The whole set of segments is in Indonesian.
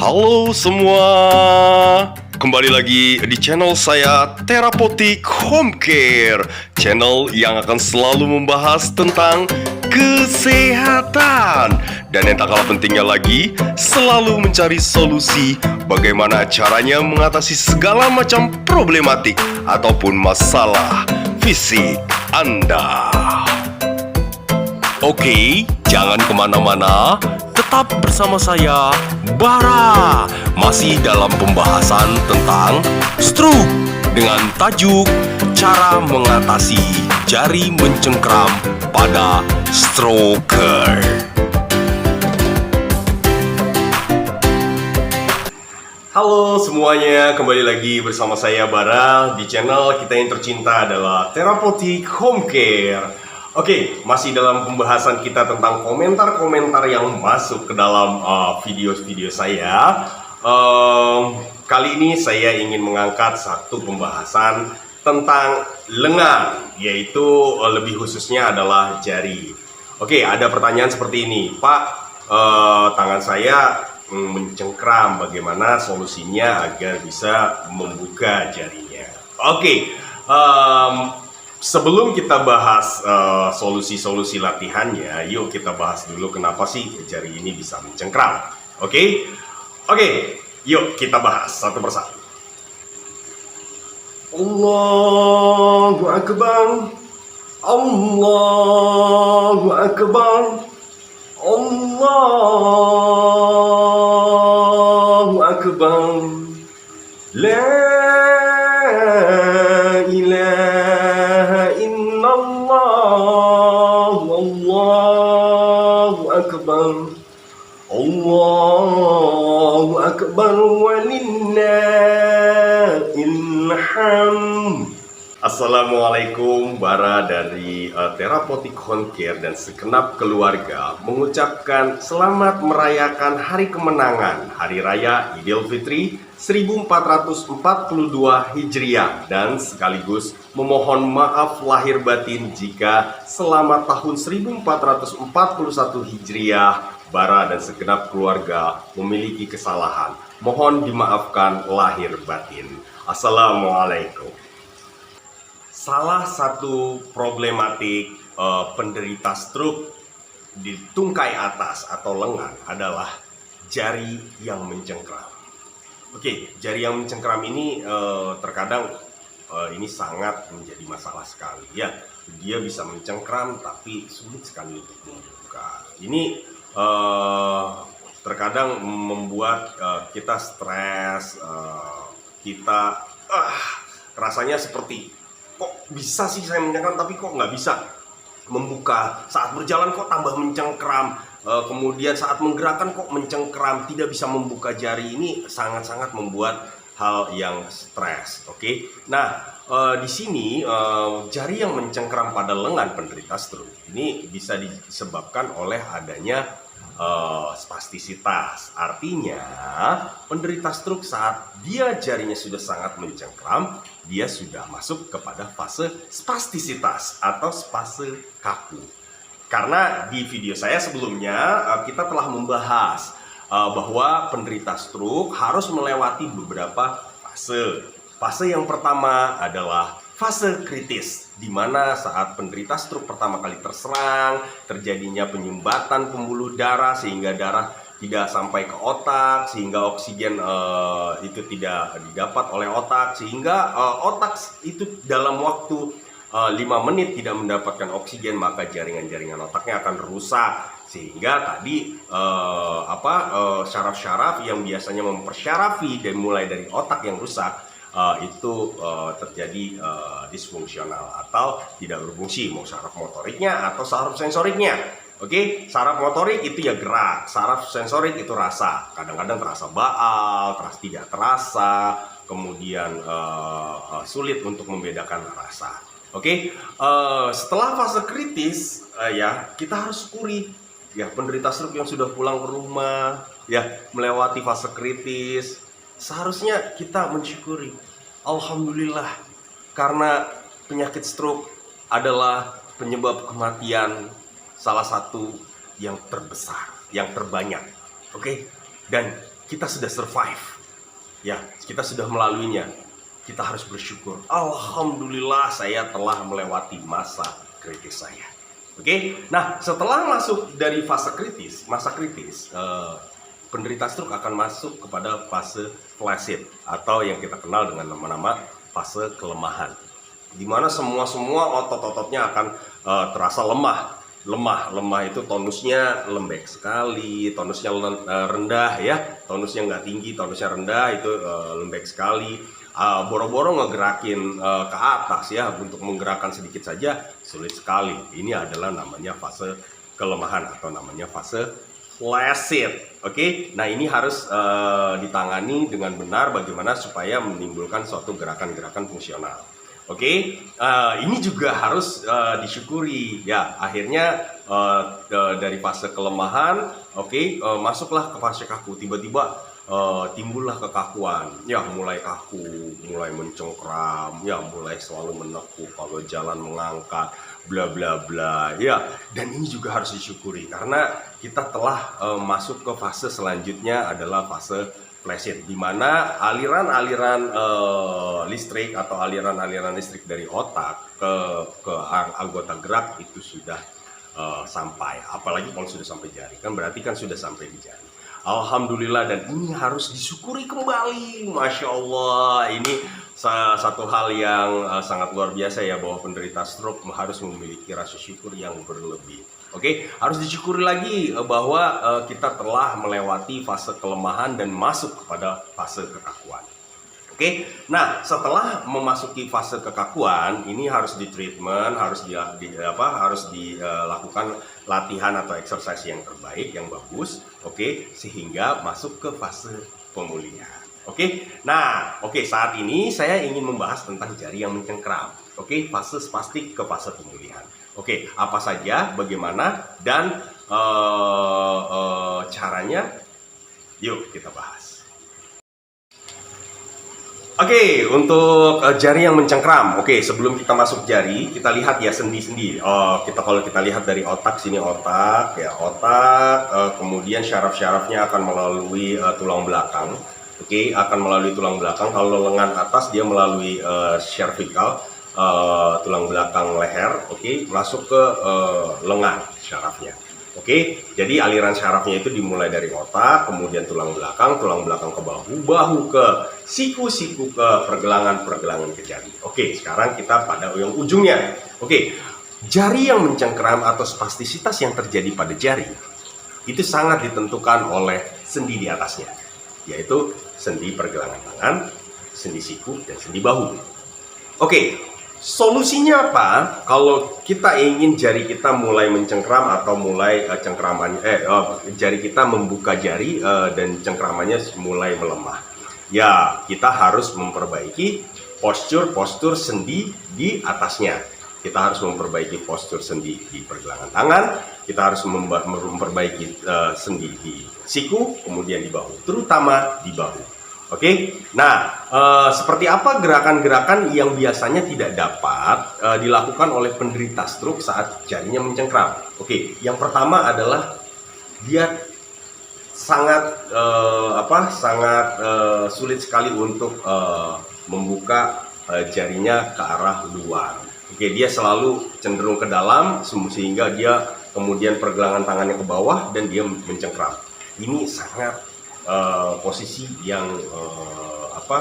Halo semua, kembali lagi di channel saya Therapeutic Home Care, channel yang akan selalu membahas tentang kesehatan. Dan yang tak kalah pentingnya lagi, selalu mencari solusi bagaimana caranya mengatasi segala macam problematik ataupun masalah fisik Anda. Oke, jangan kemana-mana, tetap bersama saya, Bara, masih dalam pembahasan tentang stroke dengan tajuk cara mengatasi jari mencengkram pada stroker. Halo semuanya, kembali lagi bersama saya Bara di channel kita yang tercinta adalah Therapeutic Home Care. Oke, masih dalam pembahasan kita tentang komentar-komentar yang masuk ke dalam video-video saya. Kali ini saya ingin mengangkat satu pembahasan tentang lengan, yaitu lebih khususnya adalah jari. Oke, ada pertanyaan seperti ini, Pak, tangan saya mencengkram, bagaimana solusinya agar bisa membuka jarinya? Oke, sebelum kita bahas solusi-solusi latihannya, yuk kita bahas dulu kenapa sih jari ini bisa mencengkram. Oke, yuk kita bahas satu persatu. Allahu Akbar, Allahu Akbar, Allahu Akbar, La ilaha illallah, Allahu Akbar, Allahu Akbar, walillahil hamd. Assalamualaikum, Bara dari Therapeutic Home Care dan segenap keluarga mengucapkan selamat merayakan Hari Kemenangan, Hari Raya Idul Fitri 1442 Hijriah, dan sekaligus memohon maaf lahir batin jika selama tahun 1441 Hijriah Bara dan segenap keluarga memiliki kesalahan. Mohon dimaafkan lahir batin. Assalamualaikum. Salah satu problematik penderita stroke di tungkai atas atau lengan adalah jari yang mencengkram. Oke, jari yang mencengkram ini terkadang ini sangat menjadi masalah sekali ya. Dia bisa mencengkram tapi sulit sekali untuk membuka. Ini terkadang membuat kita stres, kita rasanya seperti kok bisa sih saya mencengkram tapi kok nggak bisa membuka, saat berjalan kok tambah mencengkram, kemudian saat menggerakkan kok mencengkram, tidak bisa membuka jari. Ini sangat-sangat membuat hal yang stres. Oke, nah di sini jari yang mencengkram pada lengan penderita stroke ini bisa disebabkan oleh adanya spastisitas. Artinya penderita stroke saat dia jarinya sudah sangat mencengkram, dia sudah masuk kepada fase spastisitas atau fase kaku. Karena di video saya sebelumnya kita telah membahas bahwa penderita stroke harus melewati beberapa fase. Fase yang pertama adalah fase kritis, di mana saat penderita stroke pertama kali terserang, terjadinya penyumbatan pembuluh darah sehingga darah tidak sampai ke otak, sehingga oksigen itu tidak didapat oleh otak, sehingga otak itu dalam waktu 5 menit tidak mendapatkan oksigen, maka jaringan-jaringan otaknya akan rusak, sehingga tadi syaraf-syaraf yang biasanya mempersyarafi dan mulai dari otak yang rusak itu terjadi disfungsional atau tidak berfungsi, mau saraf motoriknya atau saraf sensoriknya. Oke, saraf motorik itu ya gerak, saraf sensorik itu rasa. Kadang-kadang terasa baal, tidak terasa, kemudian sulit untuk membedakan rasa. Oke, setelah fase kritis ya kita harus syukuri ya penderita stroke yang sudah pulang ke rumah ya melewati fase kritis. Seharusnya kita mensyukuri, alhamdulillah, karena penyakit stroke adalah penyebab kematian salah satu yang terbesar, yang terbanyak. Oke? Dan kita sudah survive. Ya, kita sudah melaluinya. Kita harus bersyukur. Alhamdulillah saya telah melewati masa kritis saya. Oke, nah setelah masuk dari fase kritis, masa kritis, penderita stroke akan masuk kepada fase flaccid atau yang kita kenal dengan nama-nama fase kelemahan, di mana semua otot-ototnya akan terasa lemah itu tonusnya lembek sekali, tonusnya rendah ya, tonusnya nggak tinggi, tonusnya rendah itu lembek sekali. Boro-boro ngegerakin ke atas ya, untuk menggerakkan sedikit saja sulit sekali. Ini adalah namanya fase kelemahan atau namanya fase flaccid. Oke, nah ini harus ditangani dengan benar bagaimana supaya menimbulkan suatu gerakan-gerakan fungsional. Oke, ini juga harus disyukuri ya. Akhirnya dari fase kelemahan, masuklah ke fase kaku. Tiba-tiba timbullah kekakuan. Ya, mulai kaku, mulai mencengkram, ya, mulai selalu menekuk kalau jalan mengangkat, bla bla bla. Ya, dan ini juga harus disyukuri karena kita telah masuk ke fase selanjutnya adalah fase flaccid, di mana aliran-aliran listrik atau aliran-aliran listrik dari otak ke anggota gerak itu sudah sampai. Apalagi kalau sudah sampai jari, kan berarti kan sudah sampai di jari. Alhamdulillah, dan ini harus disyukuri kembali. Masya Allah, ini satu hal yang sangat luar biasa ya, bahwa penderita stroke harus memiliki rasa syukur yang berlebih. Oke, harus disyukuri lagi bahwa kita telah melewati fase kelemahan dan masuk kepada fase kekakuan. Oke, nah setelah memasuki fase kekakuan, ini harus ditreatment, harus dilakukan latihan atau exercise yang terbaik, yang bagus, oke, sehingga masuk ke fase pemulihan. Oke, nah saat ini saya ingin membahas tentang jari yang mencengkram. Oke, fase spastik ke fase pemulihan. Oke, apa saja, bagaimana, dan caranya? Yuk kita bahas. Oke, untuk jari yang mencengkram. Oke, sebelum kita masuk jari, kita lihat ya sendi-sendi. Kalau kita lihat dari otak, sini otak, ya otak. Kemudian syaraf-syarafnya akan melalui tulang belakang. Oke, akan melalui tulang belakang. Kalau lengan atas dia melalui cervical, tulang belakang leher, masuk ke lengan syarafnya. Jadi aliran syarafnya itu dimulai dari otak, kemudian tulang belakang ke bahu, bahu ke siku, siku ke pergelangan ke jari. Sekarang kita pada yang ujungnya. Jari yang mencengkeram atau spastisitas yang terjadi pada jari itu sangat ditentukan oleh sendi di atasnya, yaitu sendi pergelangan tangan, sendi siku, dan sendi bahu. Solusinya apa? Kalau kita ingin jari kita mulai mencengkram atau mulai jari kita membuka jari dan cengkramannya mulai melemah. Ya, kita harus memperbaiki postur sendi di atasnya. Kita harus memperbaiki postur sendi di pergelangan tangan, kita harus memperbaiki sendi di siku, kemudian di bahu, terutama di bahu. Nah, seperti apa gerakan-gerakan yang biasanya tidak dapat dilakukan oleh penderita stroke saat jarinya mencengkram? Yang pertama adalah dia sangat sulit sekali untuk membuka jarinya ke arah luar. Dia selalu cenderung ke dalam sehingga dia kemudian pergelangan tangannya ke bawah dan dia mencengkram. Ini sangat posisi yang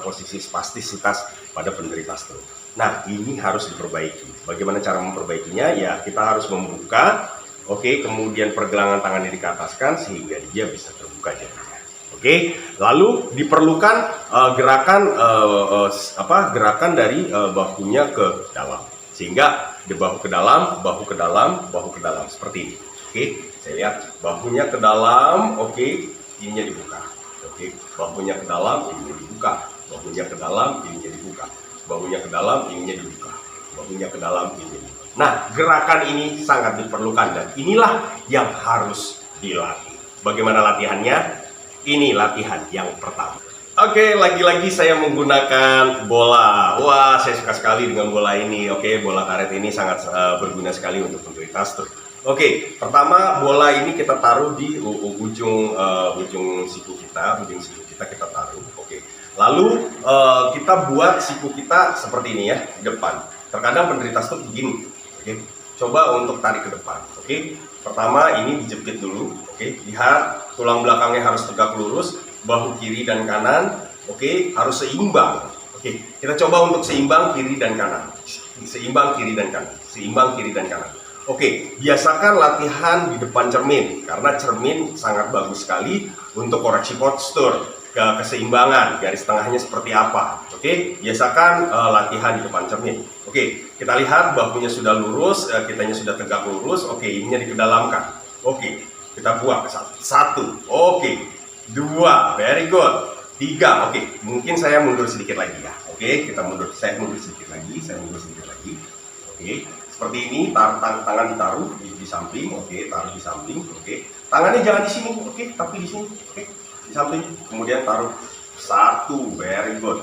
posisi spastisitas pada penderita stroke. Nah, ini harus diperbaiki. Bagaimana cara memperbaikinya? Ya, kita harus membuka, kemudian pergelangan tangan dikataskan sehingga dia bisa terbuka jarinya. Lalu diperlukan gerakan dari bahunya ke dalam, sehingga di bahu ke dalam seperti ini. Saya lihat bahunya ke dalam, ininya dibuka. Bahunya ke dalam, ininya dibuka. Bahunya ke dalam, ininya dibuka. Bahunya ke dalam, ininya dibuka. Bahunya ke dalam, ininya dibuka. Nah, gerakan ini sangat diperlukan dan inilah yang harus dilatih. Bagaimana latihannya? Ini latihan yang pertama. Lagi-lagi saya menggunakan bola. Wah, saya suka sekali dengan bola ini. Bola karet ini sangat berguna sekali untuk penderita stroke. Oke, pertama bola ini kita taruh di ujung siku kita, kita taruh. Oke. Lalu kita buat siku kita seperti ini ya, di depan. Terkadang penderita stroke begini. Oke. Coba untuk tarik ke depan. Oke. Pertama ini dijepit dulu. Oke. Lihat tulang belakangnya harus tegak lurus, bahu kiri dan kanan. Oke, harus seimbang. Oke, kita coba untuk seimbang kiri dan kanan. Seimbang kiri dan kanan. Seimbang kiri dan kanan. Oke, biasakan latihan di depan cermin karena cermin sangat bagus sekali untuk koreksi postur, keseimbangan, garis tengahnya seperti apa. Oke, biasakan latihan di depan cermin. Oke, kita lihat bahunya sudah lurus, kitanya sudah tegak lurus. Oke, ininya dikedalamkan. Oke, kita buat satu. Oke, dua, very good. Tiga, oke, mungkin saya mundur sedikit lagi ya. Oke, saya mundur sedikit lagi. Oke. Seperti ini, tangan ditaruh di samping, oke, taruh di samping, oke. Tangannya jangan di sini, oke, tapi di sini, oke, di samping. Kemudian taruh satu, very good.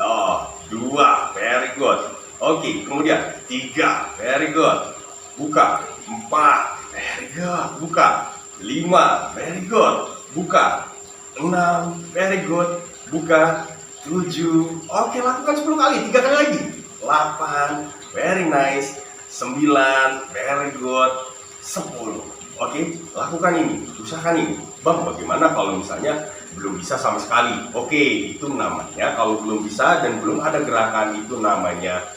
Oh, dua, very good. Oke, kemudian tiga, very good. Buka, empat, very good. Buka, lima, very good. Buka, enam, very good. Buka, tujuh. Oke, lakukan 10 kali, 3 kali lagi. 8, very nice. 9, very good. 10. Oke, lakukan ini, usahakan ini. Bang, bagaimana kalau misalnya belum bisa sama sekali? Oke, itu namanya kalau belum bisa dan belum ada gerakan, itu namanya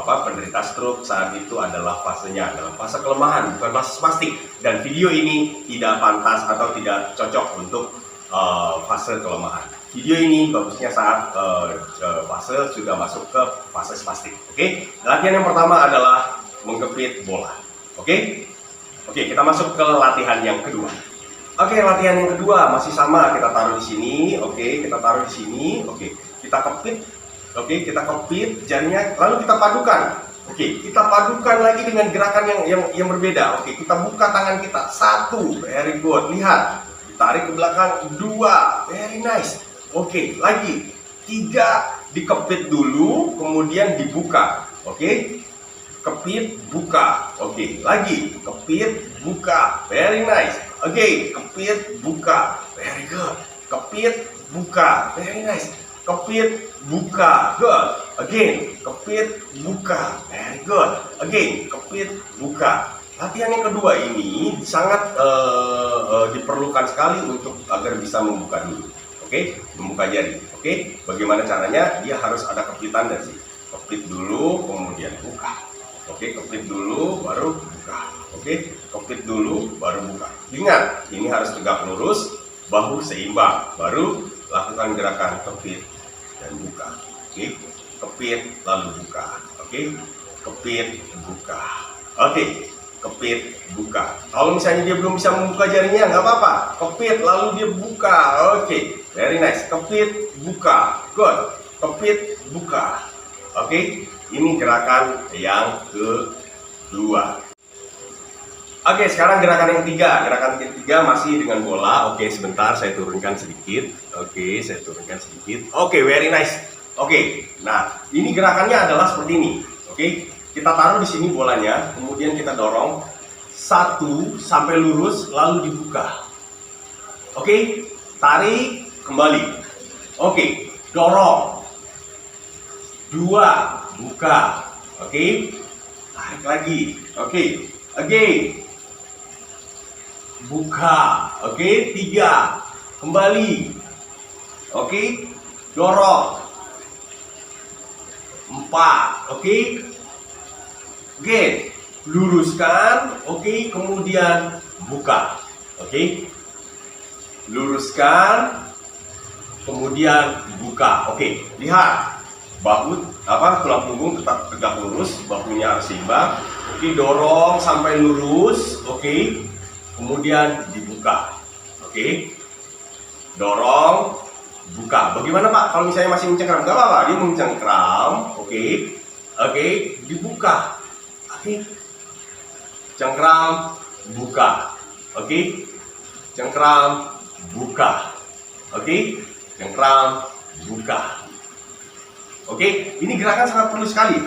penderita stroke. Saat itu adalah fasenya adalah fase kelemahan, bukan fase spastik. Dan video ini tidak pantas atau tidak cocok untuk fase kelemahan. Video ini bagusnya saat fase sudah masuk ke fase spastik. Oke, latihan yang pertama adalah menggepit bola. Oke, kita masuk ke latihan yang kedua. Oke, latihan yang kedua masih sama, kita taruh di sini. Oke, kita taruh di sini. Oke, kita kepit. Oke, kita kepit jarinya, lalu kita padukan. Oke, kita padukan lagi dengan gerakan yang berbeda. Oke, kita buka tangan kita. Satu, very good. Lihat, ditarik ke belakang. Dua, very nice. Oke, lagi. Tiga, dikepit dulu, kemudian dibuka. Oke, kepit, buka. Oke, lagi. Kepit, buka. Very nice. Oke, kepit, buka. Very good. Kepit, buka. Very nice. Kepit, buka. Good. Again, kepit, buka. Very good. Again, kepit, buka. Latihan yang kedua ini sangat diperlukan sekali untuk agar bisa membuka dulu. Oke, membuka jari. Oke, bagaimana caranya? Dia harus ada kepitan dari sini. Kepit dulu, kemudian buka. Oke, kepit dulu, baru buka. Oke, kepit dulu, baru buka. Ingat, ini harus tegak lurus, bahu seimbang. Baru lakukan gerakan kepit dan buka. Oke, kepit lalu buka. Oke, kepit, buka. Oke, kepit, buka. Kalau misalnya dia belum bisa membuka jarinya, nggak apa-apa. Kepit lalu dia buka. Oke, very nice. Kepit, buka. Good. Kepit, buka. Oke, ini gerakan yang kedua. Oke, sekarang gerakan yang ketiga. Gerakan ketiga masih dengan bola. Oke, sebentar saya turunkan sedikit. Oke, saya turunkan sedikit. Oke, very nice. Oke, nah ini gerakannya adalah seperti ini. Oke, kita taruh di sini bolanya, kemudian kita dorong satu sampai lurus, lalu dibuka. Oke, tarik kembali. Oke, dorong. Dua, buka. Oke, tarik lagi. Oke, again. Buka. Oke, tiga, kembali. Oke, dorong. Empat. Oke, again, luruskan. Oke, kemudian buka. Oke, luruskan, kemudian buka. Oke, lihat bahu tulang punggung tetap tegak lurus, bahunya harus seimbang. Oke, dorong sampai lurus. Oke, kemudian dibuka. Oke, dorong, buka. Bagaimana Pak kalau misalnya masih mencengkram? Gak apa-apa, dia mencengkram. Oke, dibuka. Oke, cengkram, buka. Oke, cengkram, buka. Oke, cengkram, buka. Oke, ini gerakan sangat perlu sekali.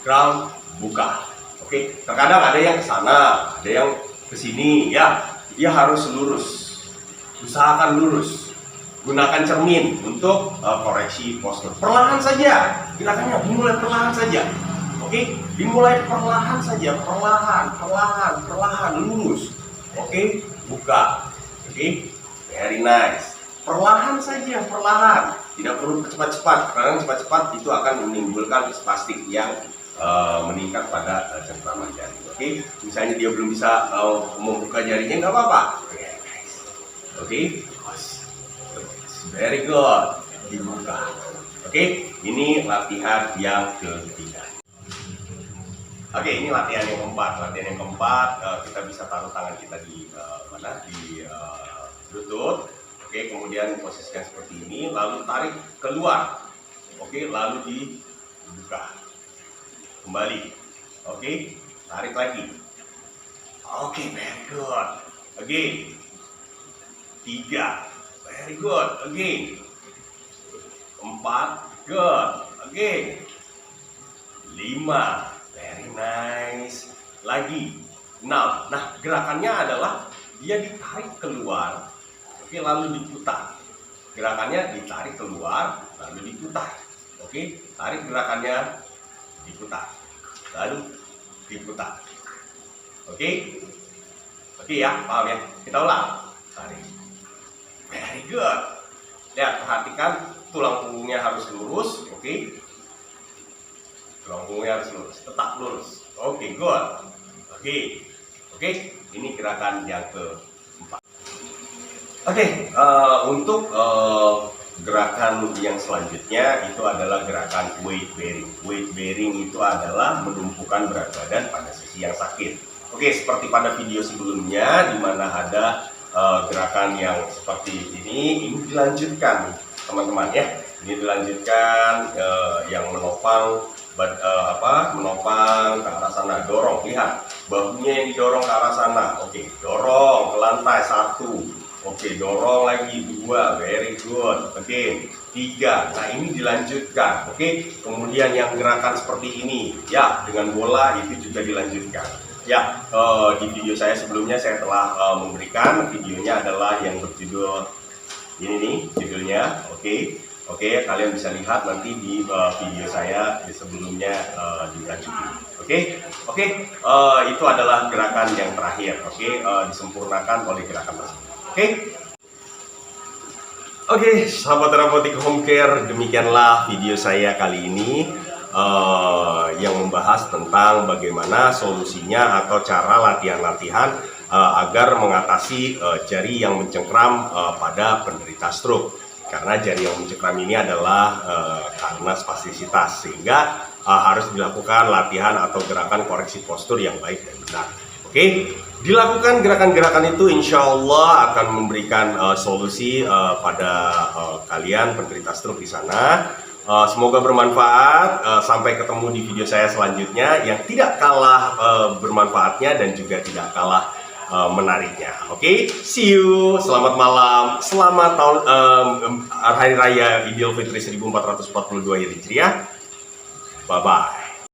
Cengkram, buka. Oke, terkadang ada yang ke sana, ada yang ke sini, ya. Dia harus lurus. Usahakan lurus. Gunakan cermin untuk koreksi postur. Perlahan saja, gerakannya dimulai perlahan saja. Oke, dimulai perlahan saja, perlahan, lurus. Oke, buka. Oke, very nice. Perlahan saja, perlahan. Tidak perlu cepat-cepat, karena cepat-cepat itu akan menimbulkan spastik yang meningkat pada cengkraman jari. Oke, misalnya dia belum bisa membuka jarinya, nggak apa-apa. Oke, very good. Dibuka. Oke, ini latihan yang ketiga. Oke, ini latihan yang keempat. Latihan yang keempat, kita bisa taruh tangan kita di mana? Di lutut. Oke, kemudian posisikan seperti ini, lalu tarik keluar. Oke, lalu dibuka. Kembali. Oke, tarik lagi. Oke, very good. Again. 3. Very good. Again. 4. Good. Again. 5. Very nice. Lagi 6. Nah, gerakannya adalah dia ditarik keluar, oke, lalu diputar. Gerakannya ditarik keluar, lalu diputar. Oke, tarik gerakannya, diputar, lalu diputar. Oke, oke ya, paham ya? Kita ulang. Tarik. Very good. Ya, perhatikan tulang punggungnya harus lurus, oke. Tulang punggungnya harus lurus, tetap lurus. Oke, good. Oke, ini gerakan yang keempat. Oke, untuk gerakan yang selanjutnya itu adalah gerakan weight bearing. Weight bearing itu adalah menumpukan berat badan pada sisi yang sakit. Oke, seperti pada video sebelumnya di mana ada gerakan yang seperti ini dilanjutkan, teman-teman ya. Ini dilanjutkan yang menopang menopang ke arah sana, dorong, lihat bahunya yang didorong ke arah sana. Oke, dorong ke lantai 1. Oke, dorong lagi 2, very good. Oke, 3. Nah, ini dilanjutkan. Oke, kemudian yang gerakan seperti ini ya, dengan bola itu juga dilanjutkan. Ya, di video saya sebelumnya saya telah memberikan videonya adalah yang berjudul ini nih judulnya. Oke, kalian bisa lihat nanti di video saya di sebelumnya dilanjutin. Oke, itu adalah gerakan yang terakhir. Disempurnakan oleh gerakan tersebut. Oke, sahabat Terapotik Home Care, demikianlah video saya kali ini yang membahas tentang bagaimana solusinya atau cara latihan-latihan agar mengatasi jari yang mencengkram pada penderita stroke. Karena jari yang mencengkram ini adalah karena spastisitas, sehingga harus dilakukan latihan atau gerakan koreksi postur yang baik dan benar. Oke, dilakukan gerakan-gerakan itu insya Allah akan memberikan solusi pada kalian penderita stroke di sana. Semoga bermanfaat. Sampai ketemu di video saya selanjutnya yang tidak kalah bermanfaatnya dan juga tidak kalah menariknya. Oke, see you. Selamat malam. Selamat tahun Hari Raya Idul Fitri 1442 Hijriah. Bye bye.